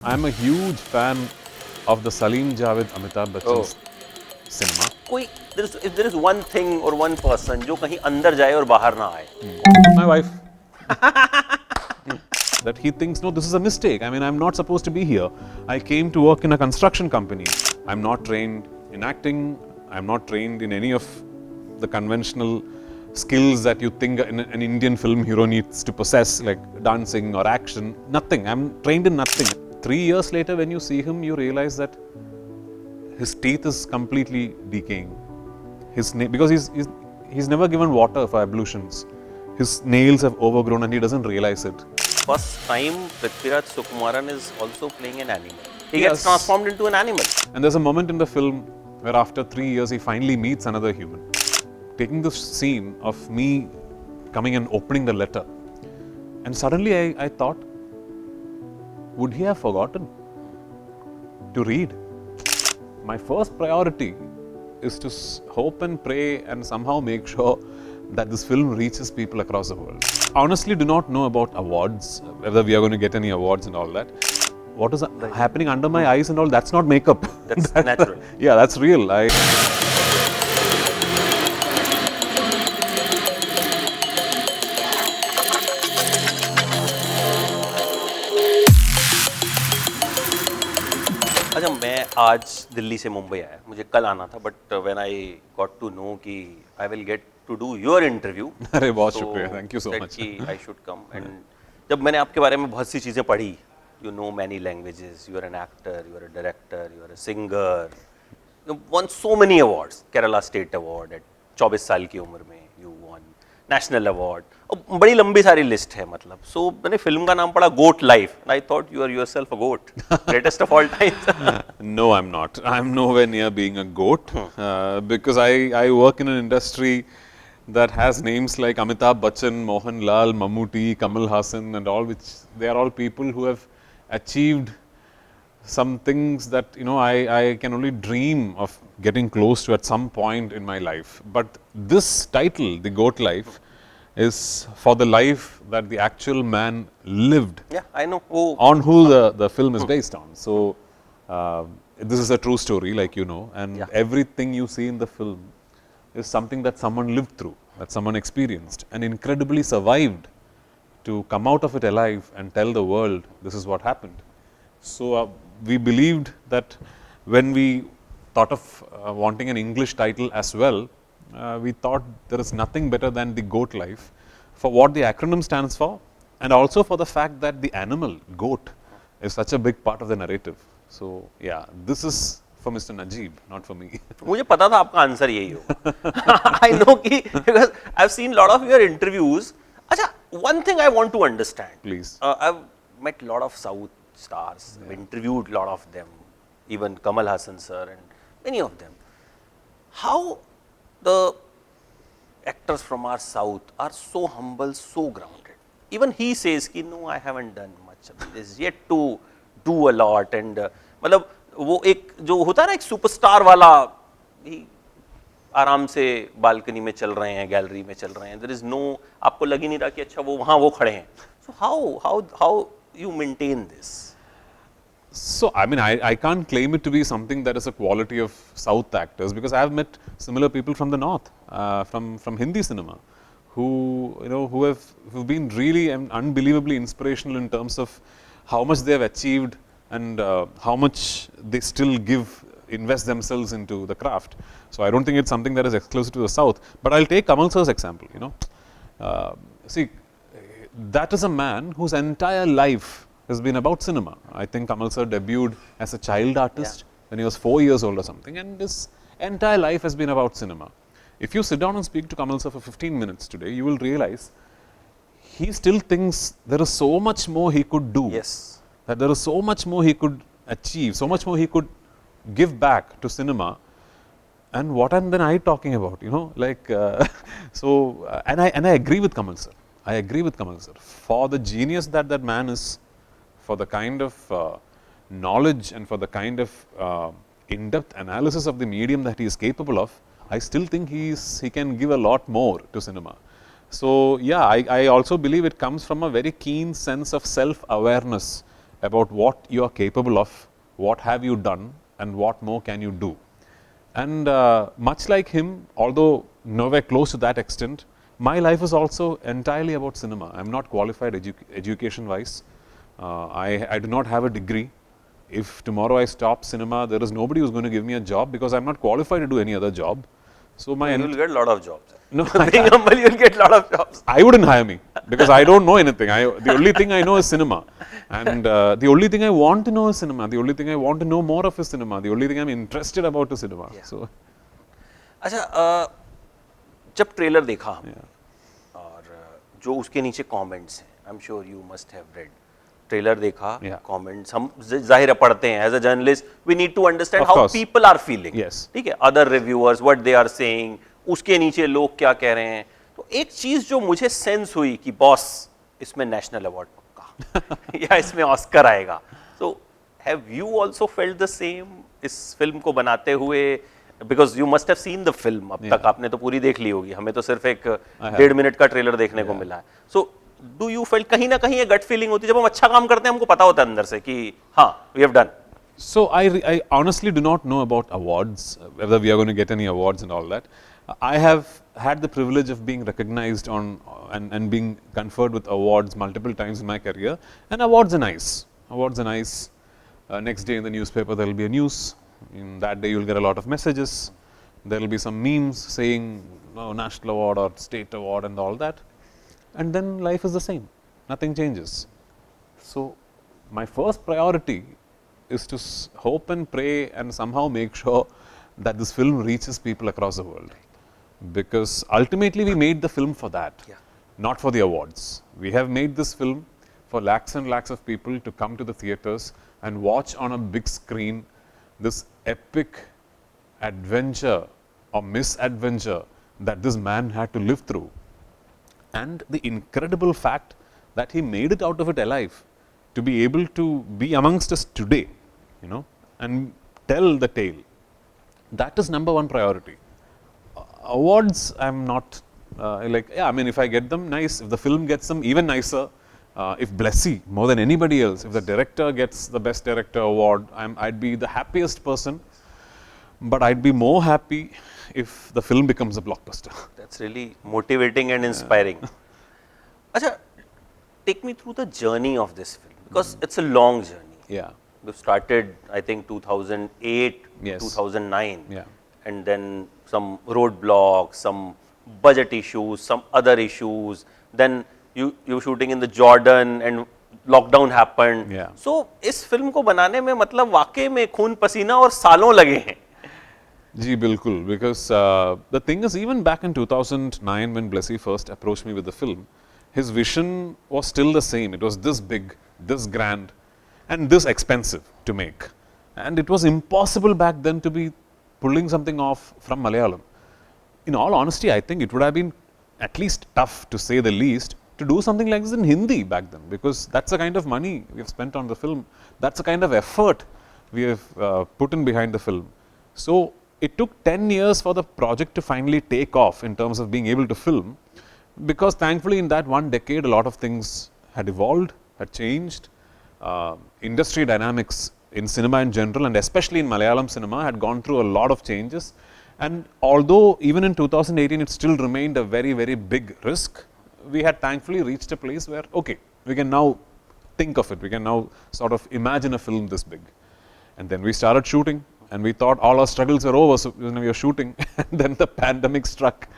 I'm a huge fan of the Salim Javed Amitabh Bachchan's cinema. if there is one thing or one person जो कहीं अंदर जाए और बाहर ना आए. My wife. That he thinks, no, this is a mistake. I mean, I'm not supposed to be here. I came to work in a construction company. I'm not trained in acting. I'm not trained in any of the conventional skills that you think an Indian film hero needs to possess, like dancing or action. Nothing. I'm trained in nothing. 3 years later, when you see him, you realize that his teeth is completely decaying. Because he's never given water for ablutions. His nails have overgrown and he doesn't realize it. First time Prithviraj Sukumaran is also playing an animal. He gets transformed into an animal. And there's a moment in the film where after 3 years he finally meets another human. Taking this scene of me coming and opening the letter, and suddenly I thought, would he have forgotten to read? My first priority is to hope and pray and somehow make sure that this film reaches people across the world. Honestly, do not know about awards, whether we are going to get any awards and all that. What is happening under my eyes and all, that's not makeup. That's natural. Yeah, that's real. अच्छा, मैं आज दिल्ली से मुंबई आया. मुझे कल आना था, but when I got to know कि I will get to do your interview. अरे बहुत शुक्रिया, थैंक यू सो मच. कि आई शुड कम. एंड जब मैंने आपके बारे में बहुत सी चीज़ें पढ़ी, you know many languages, you are an actor, you are a director, you are a singer, you won so many awards. Kerala State Award at 24 साल की उम्र में you won National Award. और बड़ी लंबी सारी लिस्ट है मतलब. So मैंने फिल्म का नाम पढ़ा Goat Life and I thought you are yourself a goat, greatest of all time. No, I'm not. I'm nowhere near being a goat because I work in an industry that has names like Amitabh Bachchan, Mohanlal, Mammootty, Kamal Hassan and all, which they are all people who have achieved some things that I can only dream of getting close to at some point in my life. But this title, The Goat Life, is for the life that the actual man lived. Yeah, I know. On who the film is based on. So this is a true story, like you know, and everything you see in the film is something that someone lived through, that someone experienced and incredibly survived to come out of it alive and tell the world this is what happened. So we believed that when we thought of wanting an English title as well, we thought there is nothing better than The Goat Life for what the acronym stands for, and also for the fact that the animal goat is such a big part of the narrative. So yeah, this is for Mr. Najeeb, not for me. मुझे पता था आपका answer यही होगा. I know कि because I've seen lot of your interviews. अच्छा, one thing I want to understand. Please. I've met lot of South stars. I've interviewed lot of them, even Kamal Hassan sir and many of them. How the actors from our South are so humble, so grounded. Even he says कि no, I haven't done much. There's yet to do a lot. And मतलब वो एक जो होता है ना एक superstar वाला, आराम से बालकनी में चल रहे हैं, गैलरी में चल रहे हैं. देयर इज नो, आपको लग ही नहीं रहा कि अच्छा वो वहां वो खड़े हैं. So how you maintain this? So I mean, I can't claim it to be something that is a quality of South actors, because I have met similar people from the North, from Hindi cinema, who've been really and unbelievably inspirational in terms of how much they have achieved and how much they still invest themselves into the craft. So I don't think it's something that is exclusive to the South. But I'll take Kamal sir's example. See, that is a man whose entire life has been about cinema. I think Kamal sir debuted as a child artist when he was 4 years old or something, and his entire life has been about cinema. If you sit down and speak to Kamal sir for 15 minutes today, you will realize he still thinks there is so much more he could do. Yes. That there is so much more he could achieve, so much more he could give back to cinema. And what am then I talking about? And I agree with Kamal sir. I agree with Kamal sir. For the genius that man is, for the kind of knowledge and for the kind of in-depth analysis of the medium that he is capable of, I still think he can give a lot more to cinema. So yeah, I also believe it comes from a very keen sense of self-awareness about what you are capable of, what have you done, and what more can you do. And much like him, although nowhere close to that extent, my life is also entirely about cinema. I am not qualified education wise. I do not have a degree. If tomorrow I stop cinema, there is nobody who is going to give me a job because I am not qualified to do any other job. So my you will get a lot of jobs. No, being humble, you will get a lot of jobs. I wouldn't hire me because I don't know anything. The only thing I know is cinema, and the only thing I want to know is cinema. The only thing I want to know more of is cinema. The only thing I'm interested about is cinema. Yeah. So, अच्छा, जब trailer देखा हमने और जो उसके नीचे comments हैं, I am sure you must have read. Trailer देखा, कमेंट्स हम जाहिर है पढ़ते हैं. As a journalist we need to understand how people are feeling. ठीक है, other reviewers what they are saying, उसके नीचे लोग क्या कह रहे हैं. तो एक चीज जो मुझे सेंस हुई कि बॉस इसमें नेशनल अवार्ड पक्का या इसमें ऑस्कर आएगा. So have you also felt the same इस फिल्म को बनाते हुए? Because you must have seen the film. अब तक आपने तो पूरी देख ली होगी, हमें तो सिर्फ एक 1.5 मिनट का ट्रेलर देखने को मिला है. सो डू यू फेल कहीं ना कहीं ये गट फीलिंग होती है जब हम अच्छा काम करते हैं, हमको पता होता है अंदर से कि हाँ we have done? So I honestly do not know about awards, whether we are going to get any awards and all that. I have had the privilege of being recognized on and being conferred with awards multiple times in my career, and awards are nice. Awards are nice. Next day in the newspaper there will be a news. In that day you will get a lot of messages. There will be some memes saying national award or state award and all that. And then life is the same. Nothing changes. So my first priority is to hope and pray and somehow make sure that this film reaches people across the world, because ultimately we made the film for that, not for the awards. We have made this film for lakhs and lakhs of people to come to the theatres and watch on a big screen this epic adventure or misadventure that this man had to live through, and the incredible fact that he made it out of it alive, to be able to be amongst us today, and tell the tale. That is number one priority. Awards, I'm not I mean, if I get them, nice. If the film gets them, even nicer. If Blessy, more than anybody else, if the director gets the best director award, I'd be the happiest person. But I'd be more happy if the film becomes a blockbuster. That's really motivating and inspiring. Acha, take me through the journey of this film, because it's a long journey. Yeah. We started, I think, 2008, Yes. 2009. Yeah. And then some roadblocks, some budget issues, some other issues. Then you were shooting in the Jordan and lockdown happened. Yeah. So इस film को बनाने में मतलब वाकई में खून पसीना और सालों लगे हैं. Ji, bilkul, because the thing is, even back in 2009 when Blessy first approached me with the film, his vision was still the same. It was this big, this grand, and this expensive to make. And it was impossible back then to be pulling something off from Malayalam. In all honesty, I think it would have been at least tough, to say the least, to do something like this in Hindi back then, because that's the kind of money we have spent on the film. That's the kind of effort we have put in behind the film. So it took 10 years for the project to finally take off in terms of being able to film, because thankfully in that one decade a lot of things had evolved, had changed. Industry dynamics in cinema in general, and especially in Malayalam cinema, had gone through a lot of changes. And although even in 2018 it still remained a very, very big risk, we had thankfully reached a place where, okay, we can now think of it, we can now sort of imagine a film this big. And then we started shooting, and we thought all our struggles were over, so we were shooting, and then the pandemic struck,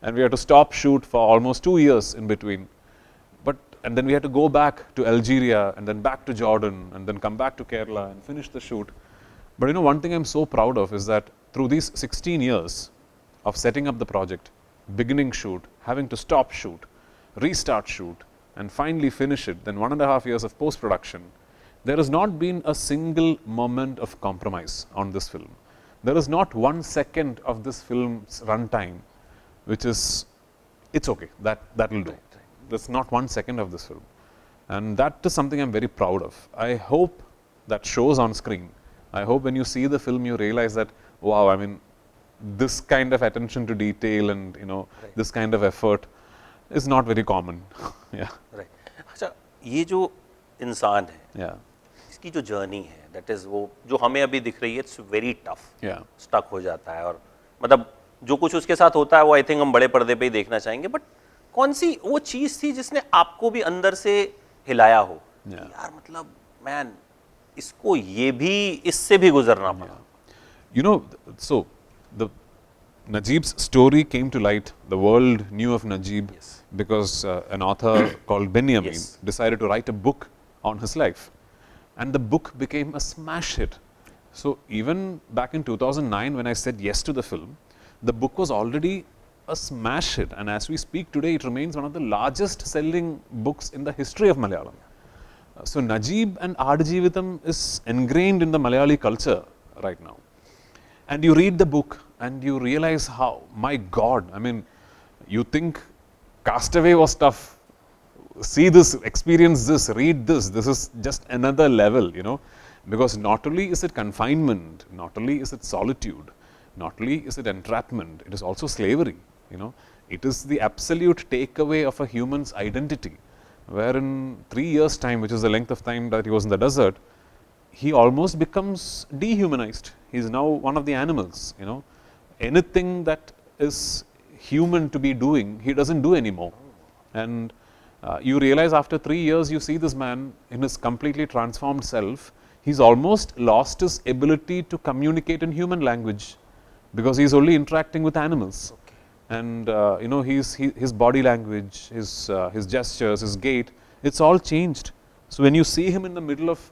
and we had to stop shoot for almost 2 years in between. And then we had to go back to Algeria, and then back to Jordan, and then come back to Kerala and finish the shoot. But one thing I'm so proud of is that through these 16 years of setting up the project, beginning shoot, having to stop shoot, restart shoot, and finally finish it, then 1.5 years of post-production, there has not been a single moment of compromise on this film. There is not 1 second of this film's runtime which is, it's okay, that will do. There's not 1 second of this film, and that is something I'm very proud of. I hope that shows on screen. I hope when you see the film you realize that, wow, I mean, this kind of attention to detail and this kind of effort is not very common. Yeah. Right. अच्छा, ये जो इंसान है, Yeah. की जो journey है, that is वो जो हमें अभी दिख रही है, it's very tough, Yeah. Stuck हो जाता है, और मतलब जो कुछ उसके साथ होता है वो आई थिंक हम बड़े पर्दे पे ही देखना चाहेंगे, बट कौन सी वो चीज थी जिसने आपको भी अंदर से हिलाया हो? Yeah. यार मतलब मैन, इसको ये भी, इससे भी गुजरना पड़ा. You know, so the Najib's story came to light. The world knew of Najib Yes. because an author called Benjamin Yes. decided to write a book on his life, and the book became a smash hit. So even back in 2009, when I said yes to the film, the book was already a smash hit, and as we speak today, it remains one of the largest selling books in the history of Malayalam. So Najib and Aadujeevitham is ingrained in the Malayali culture right now. And you read the book and you realize how, my God, I mean, you think Castaway was tough. See this, experience this, read this. This is just another level, you know, because not only is it confinement, not only is it solitude, not only is it entrapment, it is also slavery, you know. It is the absolute takeaway of a human's identity, where in 3 years' time, which is the length of time that he was in the desert, he almost becomes dehumanized. He is now one of the animals, you know. Anything that is human to be doing, he doesn't do anymore. And you realize after 3 years, you see this man in his completely transformed self. He's almost lost his ability to communicate in human language because he's only interacting with animals. And you know, his body language, his gestures, his gait, it's all changed. So when you see him in the middle of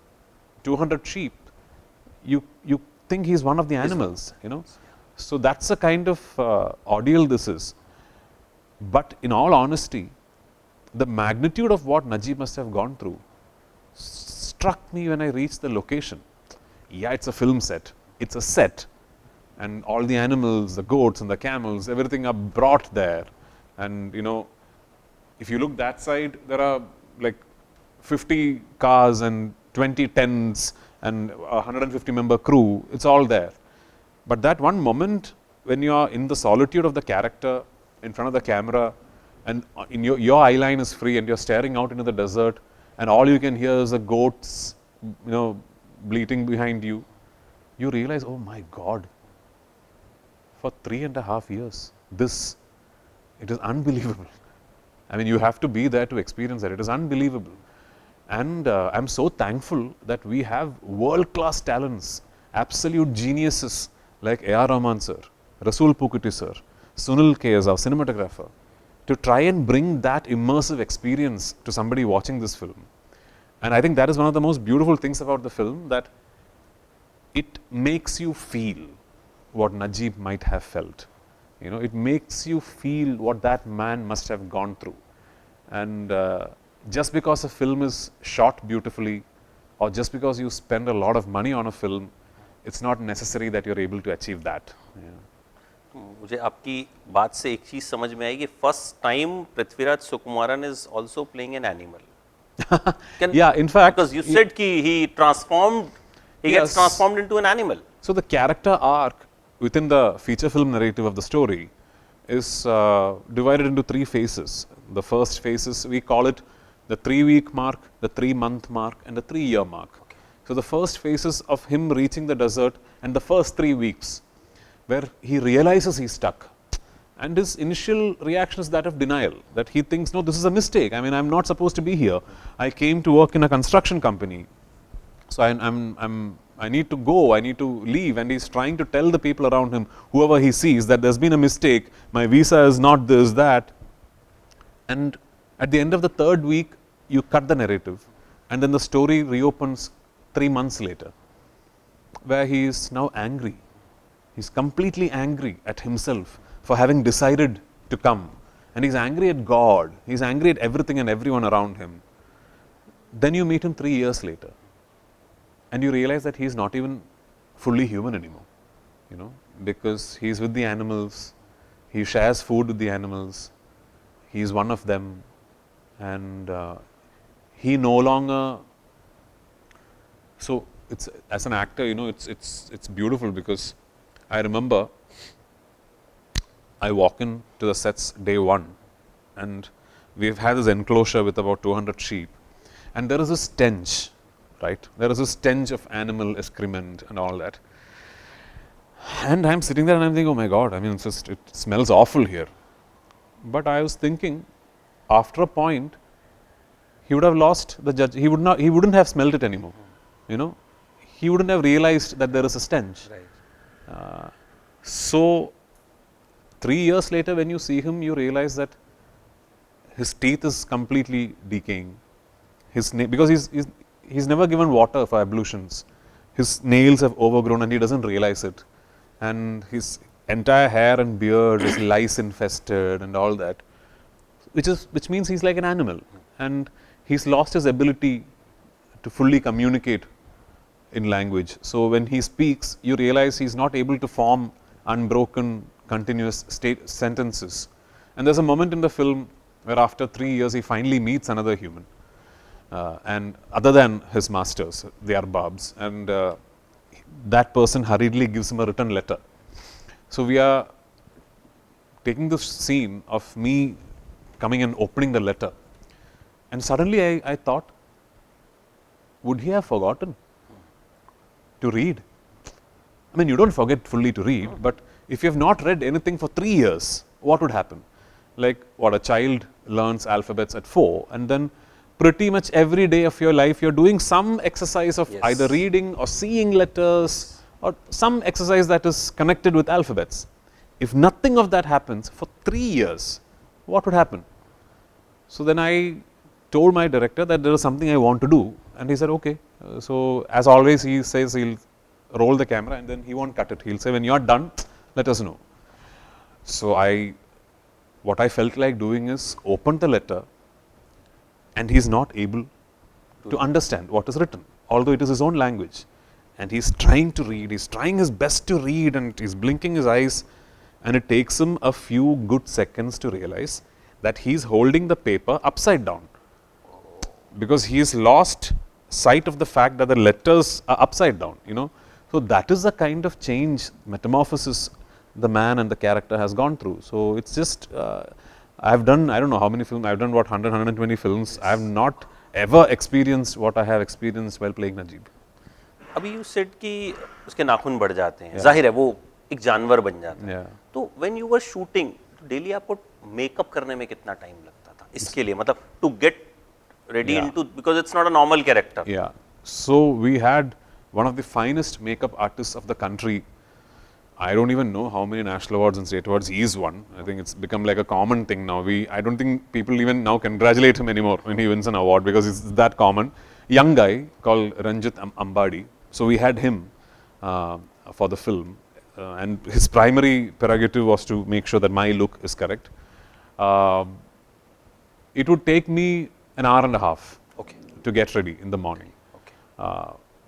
200 sheep, you think he's one of the animals, you know. So that's the kind of ordeal this is. But in all honesty, the magnitude of what Najib must have gone through struck me when I reached the location. Yeah, it's a film set. It's a set. And all the animals, the goats and the camels, everything are brought there. And you know, if you look that side, there are like 50 cars and 20 tents and a 150-member crew. It's all there. But that one moment when you are in the solitude of the character in front of the camera, and in your eye line is free, and you're staring out into the desert, and all you can hear is the goats, you know, bleating behind you, you realize, oh my God, for 3.5 years, it is unbelievable. I mean, you have to be there to experience that. It is unbelievable. And I'm so thankful that we have world-class talents, absolute geniuses like A.R. Rahman sir, Rasool Pukiti sir, Sunil K as our cinematographer, to try and bring that immersive experience to somebody watching this film. And I think that is one of the most beautiful things about the film, that it makes you feel what Najib might have felt. You know, it makes you feel what that man must have gone through. And just because a film is shot beautifully, or just because you spend a lot of money on a film, it's not necessary that you're able to achieve that. Yeah. मुझे आपकी बात से एक चीज समझ में आई कि first time Prithviraj Sukumaran is also playing an animal. Yeah, in fact, because you said he gets transformed into an animal. So the character arc within the feature film narrative of the story is divided into 3 phases. The first phase is, we call it the 3-week mark, the 3-month mark, and the 3-year mark. Okay. So the first phase is of him reaching the desert, and the first 3 weeks, where he realizes he's stuck. And his initial reaction is that of denial, that he thinks, no, this is a mistake. I mean, I'm not supposed to be here. I came to work in a construction company. So I need to go, I need to leave. And he's trying to tell the people around him, whoever he sees, that there's been a mistake. My visa is not this, that. And at the end of the 3rd week, you cut the narrative. And then the story reopens 3 months later, where he is now angry. He's completely angry at himself for having decided to come. And he's angry at God. He's angry at everything and everyone around him. Then you meet him 3 years later, and you realize that he's not even fully human anymore, you know, because he's with the animals, he shares food with the animals, he's one of them, and he no longer. So it's, as an actor, you know, it's beautiful, because I remember I walk in to the sets day 1, and we've had this enclosure with about 200 sheep, and there is a stench right? There is a stench of animal excrement and all that. And I'm sitting there and I'm thinking, oh my God, I mean, it smells awful here. But I was thinking, after a point, he would have lost the judge. He wouldn't have smelled it anymore. You know, he wouldn't have realized that there is a stench. Right. So 3 years later, when you see him, you realize that his teeth is completely decaying. Because he's never given water for ablutions. His nails have overgrown and he doesn't realize it. And his entire hair and beard is lice infested and all that, which means he's like an animal, and he's lost his ability to fully communicate in language. So when he speaks, you realize he's not able to form unbroken, continuous sentences. And there's a moment in the film where after 3 years he finally meets another human, and other than his masters, the arbabs, and that person hurriedly gives him a written letter. So we are taking this scene of me coming and opening the letter, and suddenly I thought, would he have forgotten to read? I mean, you don't forget fully to read, but if you have not read anything for 3 years, what would happen? Like what, a child learns alphabets at 4, and then pretty much every day of your life you're doing some exercise of either reading or seeing letters or some exercise that is connected with alphabets. If nothing of that happens for 3 years, what would happen? So then I told my director that there is something I want to do, and he said, okay. So as always, he says he'll roll the camera and then he won't cut it. He'll say, when you're done, let us know. So what I felt like doing is open the letter, and he's not able to understand what is written, although it is his own language. And he's trying to read, he's trying his best to read, and he's blinking his eyes, and it takes him a few good seconds to realize that he's holding the paper upside down, because he's lost sight of the fact that the letters are upside down, you know. So that is the kind of change, metamorphosis the man and the character has gone through. So it's just, I've done, I don't know how many films, I've done what, 100, 120 films. I have not ever experienced what I have experienced while playing Najib. अभी you said कि उसके नाखून बढ़ जाते हैं, जाहिर है वो एक जानवर बन जाता है. तो when you were shooting, daily आपको मेकअप करने में कितना टाइम लगता था इसके लिए, मतलब to get ready into, because it's not a normal character. Yeah. So we had one of the finest makeup artists of the country. I don't even know how many national awards and state awards he's won. I think it's become like a common thing now. I don't think people even now congratulate him anymore when he wins an award, because it's that common. Young guy called Ranjit Ambadi. So we had him for the film, and his primary prerogative was to make sure that my look is correct. It would take me an hour and a half to get ready in the morning.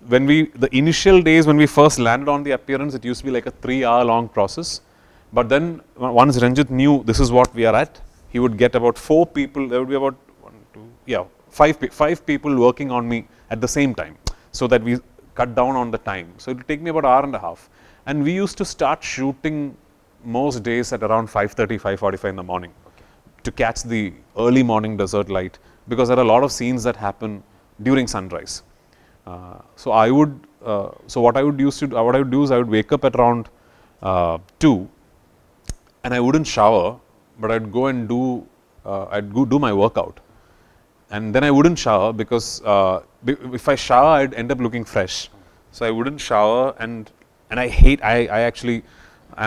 The initial days when we first landed on the appearance, it used to be like a 3-hour long process. But then once Ranjit knew this is what we are at, he would get about 4 people. There would be about 5 people working on me at the same time, so that we cut down on the time. So it would take me about an hour and a half. And we used to start shooting most days at around 5:30, 5:45 in the morning to catch the early morning desert light, because there are a lot of scenes that happen during sunrise. So what I would do is I would wake up at around 2, and I wouldn't shower, but I'd go and do my workout, and then I wouldn't shower, because if I shower, I'd end up looking fresh. So I wouldn't shower, and I'm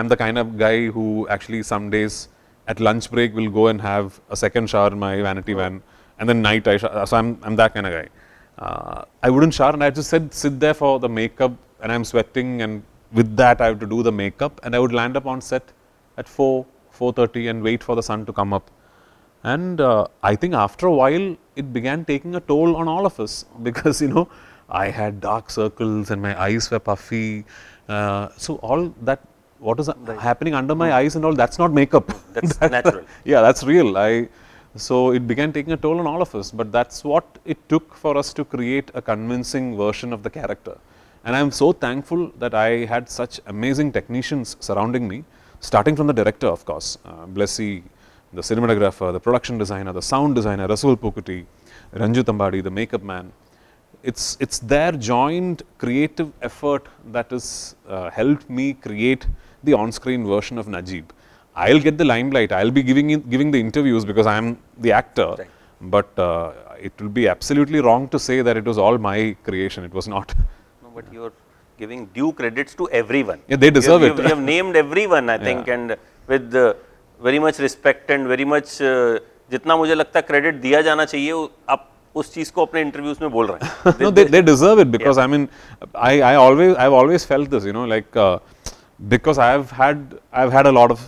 the kind of guy who actually some days at lunch break will go and have a second shower in my vanity van, and then night I shower. So I'm that kind of guy. I wouldn't shower, and I just sit there for the makeup, and I'm sweating, and with that I have to do the makeup, and I would land up on set at 4:30 and wait for the sun to come up. And I think after a while it began taking a toll on all of us, because I had dark circles and my eyes were puffy. So all that, what is happening under my eyes and all, that's not makeup. That's natural. Yeah, that's real. So it began taking a toll on all of us, but that's what it took for us to create a convincing version of the character. And I'm so thankful that I had such amazing technicians surrounding me, starting from the director, of course, Blessy, the cinematographer, the production designer, the sound designer, Rasool Pukuti, Ranjit Ambadi, the makeup man. it's their joint creative effort that has helped me create the on-screen version of Najib. I'll get the limelight. I'll be giving the interviews because I'm the actor. Right. But it will be absolutely wrong to say that it was all my creation. It was not. No, but you're giving due credits to everyone. Yeah, they deserve it. You have named everyone, I think, and with very much respect and very much जितना मुझे लगता है credit दिया जाना चाहिए, आप उस चीज को अपने इंटरव्यूज में बोल रहे हैं. No, they deserve it because I mean, I've always felt this, you know, like because I've had a lot of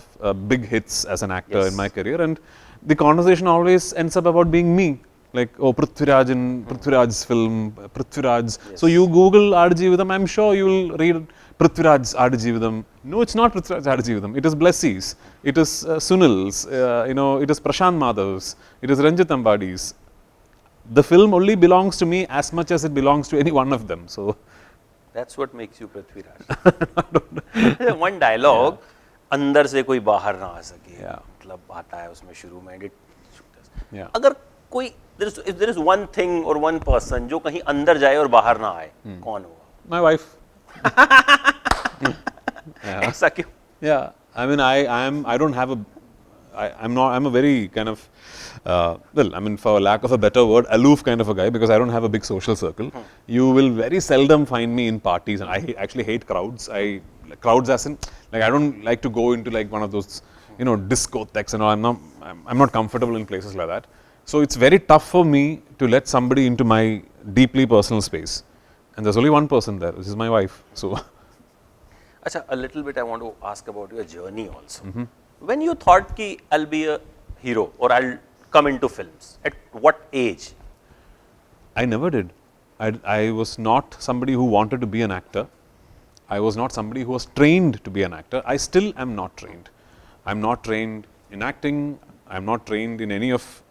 big hits as an actor in my career, and the conversation always ends up about being me. Like, oh, Prithviraj in Prithviraj's film, Prithviraj. So you Google Aadujeevitham, I'm sure you will read Prithviraj Aadujeevitham. No, it's not Prithviraj Aadujeevitham. It is Blessy's. It is Sunil's. You know, it is Prashant Madhav's. It is Ranjit Ambadi's. The film only belongs to me as much as it belongs to any one of them. So that's what makes you Prithviraj. One dialogue, अंदर से कोई बाहर ना आ सके. मतलब आता है उसमें शुरू में edit. अगर कोई if there is one thing or one person जो कहीं अंदर जाए और बाहर ना आए, कौन होगा? My wife. ऐसा क्यों? Yeah, I mean, I don't have a, I'm a very kind of, well, I mean, for lack of a better word, aloof kind of a guy because I don't have a big social circle. You will very seldom find me in parties, and I actually hate crowds. Crowds as in, like, I don't like to go into like one of those, you know, discotheques and all. I'm not comfortable in places like that. So it's very tough for me to let somebody into my deeply personal space. And there's only one person there, which is my wife. So, Achha, a little bit I want to ask about your journey also. When you thought ki I'll be a hero or I'll come into films, at what age? I never did. I was not somebody who wanted to be an actor. I was not somebody who was trained to be an actor. I still am not trained. I'm not trained in acting. I'm not trained in any of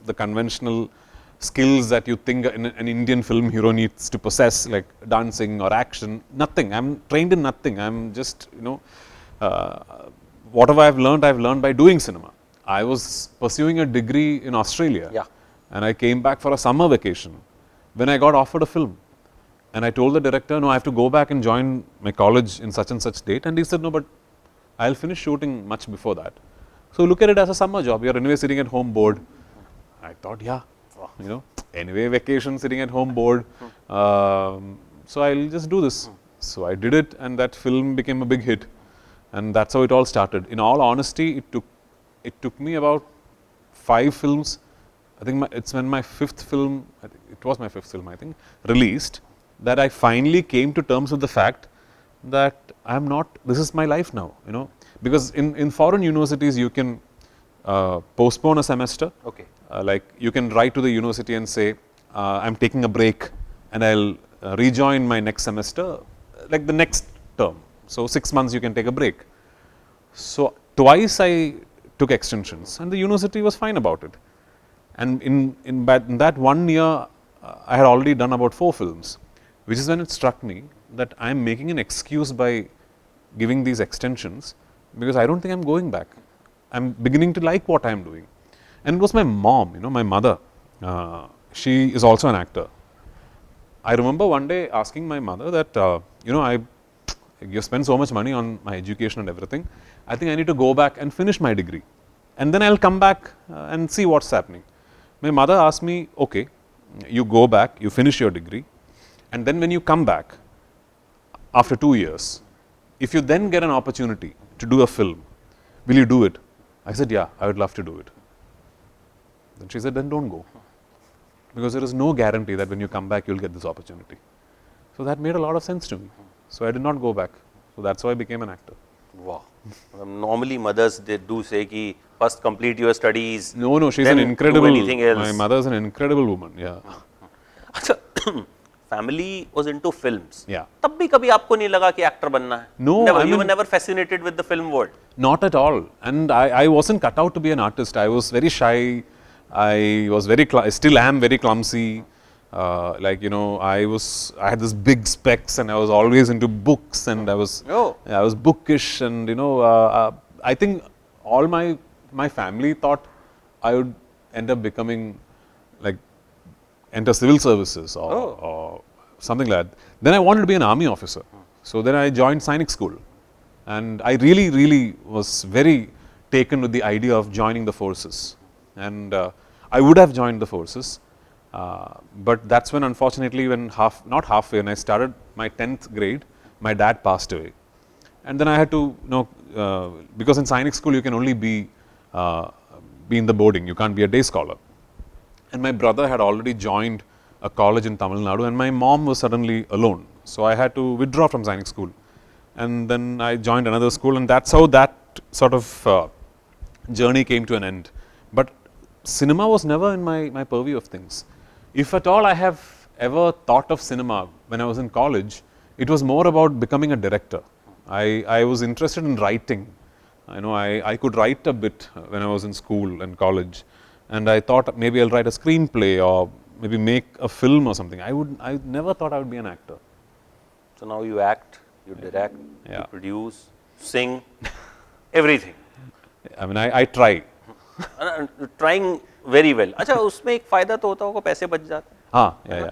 the conventional skills that you think an Indian film hero needs to possess, like dancing or action. Nothing. I'm trained in nothing. I'm just, you know, whatever I've learned by doing cinema. I was pursuing a degree in Australia, and I came back for a summer vacation when I got offered a film. And I told the director, no, I have to go back and join my college in such and such date. And he said, no, but I'll finish shooting much before that. So look at it as a summer job. You're anyway sitting at home bored. I thought, yeah, you know, anyway, vacation, sitting at home bored. So I'll just do this. So I did it, and that film became a big hit. And that's how it all started. In all honesty, it took me about 5 films. I think it's when my 5th film, it was my 5th film, I think, released, that I finally came to terms with the fact that I'm not, this is my life now, you know. Because in foreign universities, you can postpone a semester. Okay. Like you can write to the university and say, I'm taking a break and I'll rejoin my next semester, like the next term. So 6 months you can take a break. So twice I took extensions and the university was fine about it. And in that 1 year, I had already done about 4 films, which is when it struck me that I'm making an excuse by giving these extensions because I don't think I'm going back. I'm beginning to like what I'm doing. And it was my mom, you know, my mother. She is also an actor. I remember one day asking my mother that, you know, you spend so much money on my education and everything. I think I need to go back and finish my degree. And then I'll come back and see what's happening. My mother asked me, okay, you go back, you finish your degree. And then when you come back, after 2 years, if you then get an opportunity to do a film, will you do it? I said, yeah, I would love to do it. Then she said, then don't go. Because there is no guarantee that when you come back, you'll get this opportunity. So that made a lot of sense to me. So I did not go back. So that's how I became an actor. Wow. Normally mothers, they do say ki first complete your studies. No, she's an incredible, my mother is an incredible woman, yeah. Family was into films. Yeah. तब भी कभी आपको नहीं लगा कि actor बनना है? No, never. You were never fascinated with the film world? Not at all. And I wasn't cut out to be an artist. I was very shy. I was I still am very clumsy. Like, you know, I had this big specs and I was always into books and I was bookish and, you know, I think all my family thought I would end up becoming like enter civil services or something like that. Then I wanted to be an army officer. So then I joined Sainik school. And I really was very taken with the idea of joining the forces. And I would have joined the forces. But that's when, unfortunately, when not halfway, when I started my 10th grade, my dad passed away. And then I had to, because in Sainik school you can only be in the boarding, you can't be a day scholar. And my brother had already joined a college in Tamil Nadu, and my mom was suddenly alone. So I had to withdraw from Sainik school. And then I joined another school, and that's how that sort of journey came to an end. But cinema was never in my purview of things. If at all I have ever thought of cinema when I was in college, it was more about becoming a director. I was interested in writing. I could write a bit when I was in school and college, and I thought maybe I'll write a screenplay or maybe make a film or something. I never thought I would be an actor. So now you act, you direct, Yeah. you produce, sing, everything. I mean, I try. Trying very well. अच्छा उसमें एक फायदा तो होता होगा पैसे बच जाते हैं. Yeah.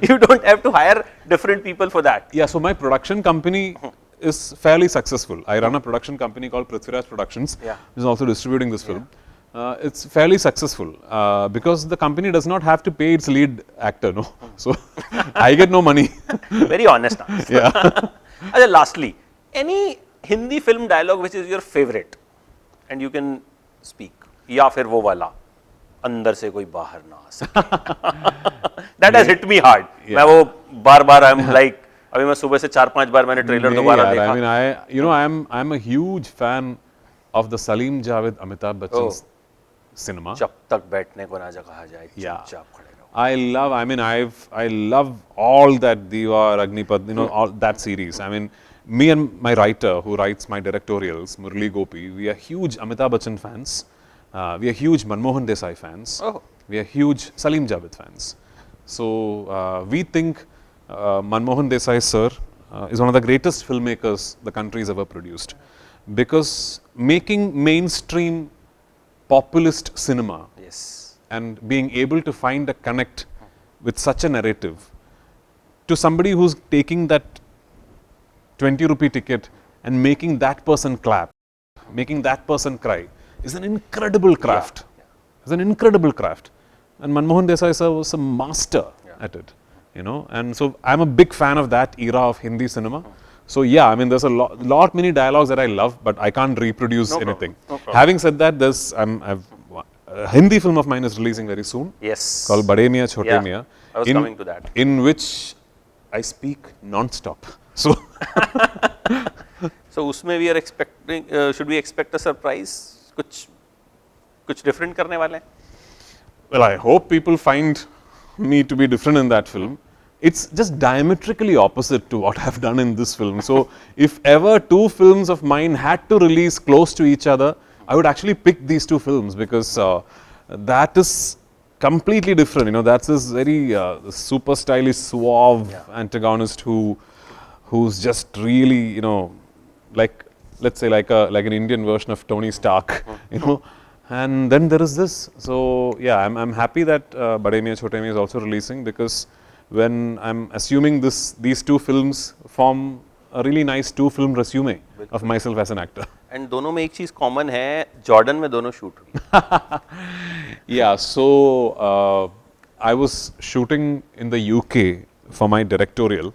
You don't have to hire different people for that. Yeah, so my production company is fairly successful. I run a production company called Prithviraj Productions, Yeah. which is also distributing this film. It's fairly successful because the company does not have to pay its lead actor, no. So I get no money. Very honest answer. Yeah. अच्छा lastly, any Hindi film dialogue which is your favorite and you can speak या फिर वो वाला अंदर से कोई बाहर ना आ सके. That has hit me hard. मैं वो बार-बार I'm like अभी मैं सुबह से 4-5 बार मैंने ट्रेलर दोबारा देखा. I mean, I'm a huge fan of the Salim Javed Amitabh Bachchan's cinema. जब तक बैठने को ना कहा जाए चुपचाप खड़े रहो. I love all that Diva, Agnipath, all that series. I mean, me and my writer who writes my directorials, Murli Gopi, we are huge Amitabh Bachchan fans. We are huge Manmohan Desai fans. Oh. We are huge Salim Javed fans. So we think Manmohan Desai sir is one of the greatest filmmakers the country has ever produced, because making mainstream populist cinema and being able to find a connect with such a narrative to somebody who's taking that 20 rupee ticket and making that person clap, making that person cry is an incredible craft. It's an incredible craft. And Manmohan Desai sir was a master at it, and so I'm a big fan of that era of Hindi cinema. So yeah, I mean, there's a lot many dialogues that I love, but I can't reproduce anything. No problem. Having said that, there's a Hindi film of mine is releasing very soon. Yes. Called Bade Miyan Chote Miyan. I was coming to that. In which I speak non-stop. So उसमें we are expecting, should we expect a surprise? कुछ different करने वाले हैं? Well, I hope people find me to be different in that film. It's just diametrically opposite to what I've done in this film. So if ever two films of mine had to release close to each other, I would actually pick these two films, because that is completely different. That's this very super stylish, suave antagonist who's just really, like, let's say like an Indian version of Tony Stark, And then there is this. So yeah, I'm happy that Bade Miyan Chote Miyan is also releasing, because when I'm assuming these two films form a really nice two-film resume of myself as an actor. And दोनों में एक चीज common है, Jordan में दोनों shoot हुई. Yeah, so I was shooting in the UK for my directorial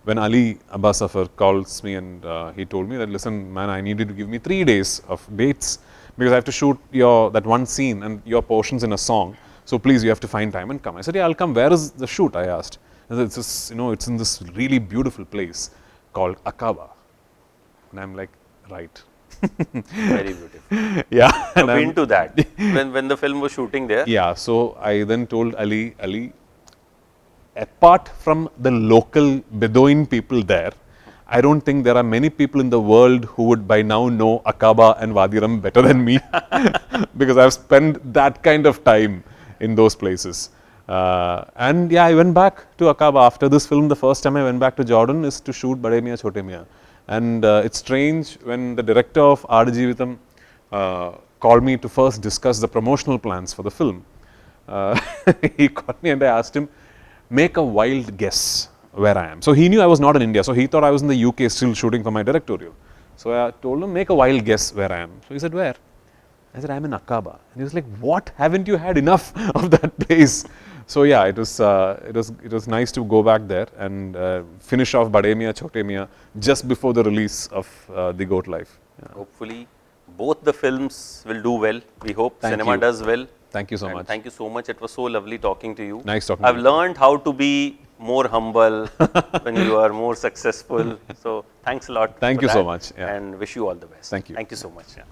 when Ali Abbasafar calls me and he told me that, listen man, I need you to give me 3 days of dates, because I have to shoot that one scene and your portions in a song. So please, you have to find time and come. I said, yeah, I'll come. Where is the shoot? I asked. And it's this, it's in this really beautiful place called Aqaba. And I'm like, right. Very beautiful. Yeah. I've been to that when the film was shooting there. Yeah. So I then told Ali, apart from the local Bedouin people there, I don't think there are many people in the world who would by now know Aqaba and Wadi Rum better than me, because I've spent that kind of time in those places. And yeah, I went back to Aqaba after this film. The first time I went back to Jordan is to shoot Bade Miyan Chote Miyan. And it's strange, when the director of Aadujeevitham called me to first discuss the promotional plans for the film, he called me and I asked him, make a wild guess where I am. So he knew I was not in India. So he thought I was in the UK still shooting for my directorial. So I told him, make a wild guess where I am. So he said, where? I said, I'm in Aqaba. And he was like, what? Haven't you had enough of that place? So yeah, it was nice to go back there and finish off Bade Miyan Chote Miyan just before the release of The Goat Life. Yeah. Hopefully, both the films will do well. We hope Thank cinema you. does well. Thank you so And much. thank you so much. It was so lovely talking to you. Nice talking I've to you. learned how to be more humble when you are more successful. So thanks a lot. Thank for you so that much. Yeah. And wish you all the best. Thank you. Thank you so much. Yeah.